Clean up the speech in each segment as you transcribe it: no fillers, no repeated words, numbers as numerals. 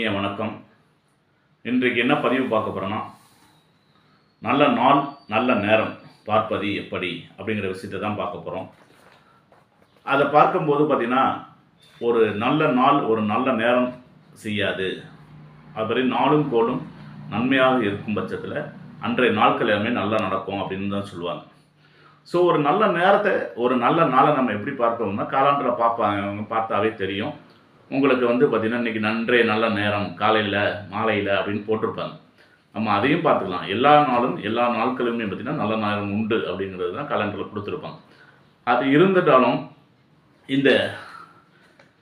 வணக்கம். இன்றைக்கு என்ன பதிவு பார்க்க போகிறோன்னா, நல்ல நாள் நல்ல நேரம் பார்ப்பது எப்படி அப்படிங்கிற விஷயத்தை தான் பார்க்க போகிறோம். அதை பார்க்கும்போது பார்த்திங்கன்னா, ஒரு நல்ல நாள் ஒரு நல்ல நேரம் செய்யாது. அதுபடி நாளும் கோளும் நன்மையாக இருக்கும் பட்சத்தில் அன்றைய நாட்கள் எல்லாமே நல்லா நடக்கும் அப்படின்னு தான் சொல்லுவாங்க. ஸோ ஒரு நல்ல நேரத்தை ஒரு நல்ல நாளை நம்ம எப்படி பார்க்கணும்னா, காலண்டரை பார்த்தாவே தெரியும். உங்களுக்கு பார்த்திங்கன்னா இன்றைக்கி நன்றே நல்ல நேரம் காலையில் மாலையில் அப்படின்னு போட்டிருப்பாங்க. நம்ம அதையும் பார்த்துக்கலாம். எல்லா நாளும் எல்லா நாட்களுமே பார்த்திங்கன்னா நல்ல நேரம் உண்டு அப்படிங்கிறது தான் காலண்டரில் கொடுத்துருப்பாங்க. அது இருந்துட்டாலும் இந்த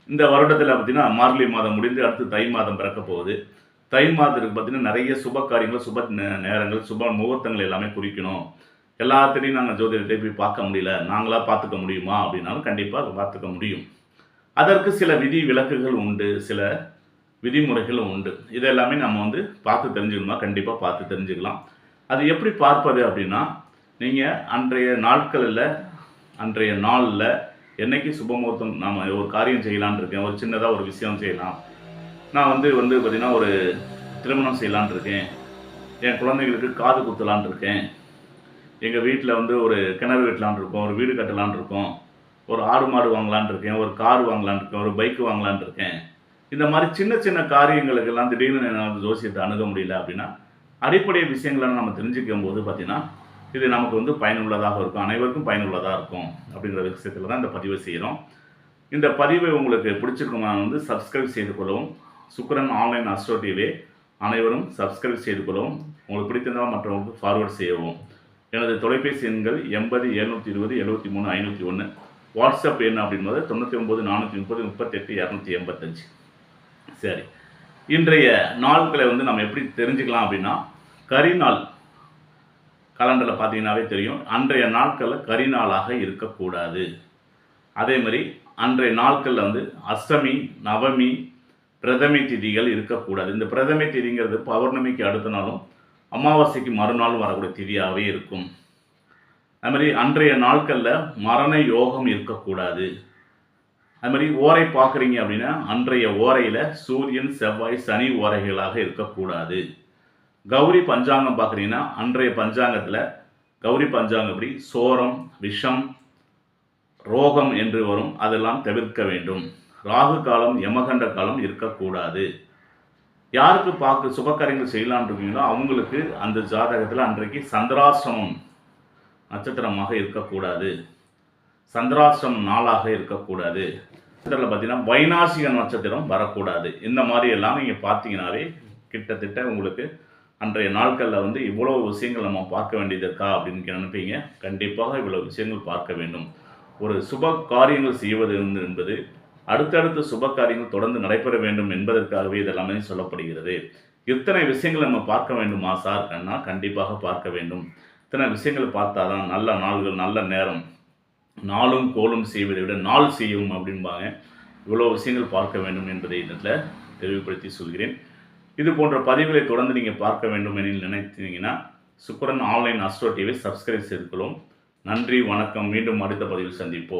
இந்த வருடத்தில் பார்த்திங்கன்னா மார்கழி மாதம் முடிந்து அடுத்து தை மாதம் பிறக்க போகுது. தை மாதத்துக்கு பார்த்திங்கன்னா நிறைய சுப காரியங்கள் சுப நேரங்கள் சுப முகூர்த்தங்கள் எல்லாமே குறிக்கணும். எல்லாத்திலையும் நாங்கள் ஜோதிடத்தை போய் பார்க்க முடியல, நாங்களாக பார்த்துக்க முடியுமா அப்படின்னாலும் கண்டிப்பாக பார்த்துக்க முடியும். அதற்கு சில விதி விலக்குகள் உண்டு, சில விதிமுறைகளும் உண்டு. இதெல்லாமே நம்ம பார்த்து தெரிஞ்சுக்கணுமா, கண்டிப்பாக பார்த்து தெரிஞ்சுக்கலாம். அது எப்படி பார்ப்பது அப்படின்னா, நீங்கள் அன்றைய நாட்களில் அன்றைய நாளில் என்றைக்கு சுபமுகூர்த்தம் நாம் ஒரு காரியம் செய்யலான் இருக்கேன், ஒரு சின்னதாக ஒரு விஷயம் செய்யலாம். நான் பார்த்திங்கன்னா ஒரு திருமணம் செய்யலான் இருக்கேன், என் குழந்தைகளுக்கு காது குத்தலான் இருக்கேன், எங்கள் வீட்டில் ஒரு கிணறு வெட்டலான் இருக்கோம், ஒரு வீடு கட்டலான் இருக்கோம், ஒரு ஆடு மாடு வாங்கலான் இருக்கேன், ஒரு கார் வாங்கலான் இருக்கேன், ஒரு பைக்கு வாங்கலான் இருக்கேன். இந்த மாதிரி சின்ன சின்ன காரியங்களுக்கெல்லாம் திடீர்னு என்னால் ஜோசியத்தை அணுக முடியல அப்படின்னா, அடிப்படை விஷயங்களை நம்ம தெரிஞ்சுக்கும் போது பார்த்திங்கன்னா இது நமக்கு பயனுள்ளதாக இருக்கும், அனைவருக்கும் பயனுள்ளதாக இருக்கும் அப்படிங்கிற விஷயத்தில் தான் இந்த பதிவை செய்கிறோம். இந்த பதிவை உங்களுக்கு பிடிச்சிருக்குமா சப்ஸ்கிரைப் செய்து கொள்ளவும். சுக்கிரன் ஆன்லைன் அஸ்ட்ரோ டிவி அனைவரும் சப்ஸ்கிரைப் செய்து கொள்ளவும். உங்களுக்கு பிடித்திருந்தால் மற்றவங்களுக்கு ஃபார்வர்ட் செய்யவும். எனது தொலைபேசி எண்கள் 80 720 73 501. வாட்ஸ்அப் என்ன அப்படின்பது 99 430 38 285. சரி, இன்றைய நாட்களை நம்ம எப்படி தெரிஞ்சுக்கலாம் அப்படின்னா, கரிநாள் கலண்டரில் பார்த்தீங்கன்னாவே தெரியும். அன்றைய நாட்களில் கரிநாளாக இருக்கக்கூடாது. அதே மாதிரி அன்றைய நாட்களில் அஷ்டமி நவமி பிரதமை திதிகள் இருக்கக்கூடாது. இந்த பிரதமை திதிங்கிறது பௌர்ணமிக்கு அடுத்த நாளும் அமாவாசைக்கு மறுநாளும் வரக்கூடிய திதியாகவே இருக்கும். அது மாதிரி அன்றைய நாட்களில் மரண யோகம் இருக்கக்கூடாது. அது மாதிரி ஓரை பார்க்குறீங்க அப்படின்னா அன்றைய ஓரையில் சூரியன் செவ்வாய் சனி ஓரைகளாக இருக்கக்கூடாது. கௌரி பஞ்சாங்கம் பார்க்குறீங்கன்னா அன்றைய பஞ்சாங்கத்தில் கௌரி பஞ்சாங்கப்படி சோரம் விஷம் ரோகம் என்று வரும், அதெல்லாம் தவிர்க்க வேண்டும். ராகு காலம் யமகண்ட காலம் இருக்கக்கூடாது. யாருக்கு சுபகாரியங்கள் செய்யலான் இருக்கீங்களோ அவங்களுக்கு அந்த ஜாதகத்தில் அன்றைக்கு சந்திராசிரமம் நட்சத்திரமாக இருக்கக்கூடாது, சந்திராசிரமம் நாளாக இருக்கக்கூடாது. நட்சத்திரத்தில் பார்த்தீங்கன்னா வைநாசிக நட்சத்திரம் வரக்கூடாது. இந்த மாதிரி எல்லாம் நீங்கள் பார்த்தீங்கன்னாவே கிட்டத்தட்ட உங்களுக்கு அன்றைய நாட்களில் இவ்வளோ விஷயங்கள் நம்ம பார்க்க வேண்டியது இருக்கா அப்படின்னு நினைப்பீங்க. கண்டிப்பாக இவ்வளோ விஷயங்கள் பார்க்க வேண்டும். ஒரு சுப காரியங்கள் செய்வது என்பது அடுத்தடுத்த சுப காரியங்கள் தொடர்ந்து நடைபெற வேண்டும் என்பதற்காகவே இதெல்லாமே சொல்லப்படுகிறது. இத்தனை விஷயங்கள் நம்ம பார்க்க வேண்டுமா சார் கண்ணா? கண்டிப்பாக பார்க்க வேண்டும். இத்தனை விஷயங்கள் பார்த்தா தான் நல்ல நாள்கள் நல்ல நேரம், நாளும் கோளும் செய்வதை விட நாள் செய்யும் அப்படின்பாங்க. இவ்வளோ விஷயங்கள் பார்க்க வேண்டும் என்பதை இதில் தெளிவுபடுத்தி சொல்கிறேன். இது போன்ற பதிவுகளை தொடர்ந்து நீங்கள் பார்க்க வேண்டும் என நினைத்தீங்கன்னா சுக்கிரன் ஆன்லைன் அஸ்ட்ரோ டிவி சப்ஸ்கிரைப் செய்து கொள்ளும். நன்றி, வணக்கம். மீண்டும் அடுத்த பதிவில் சந்திப்போம்.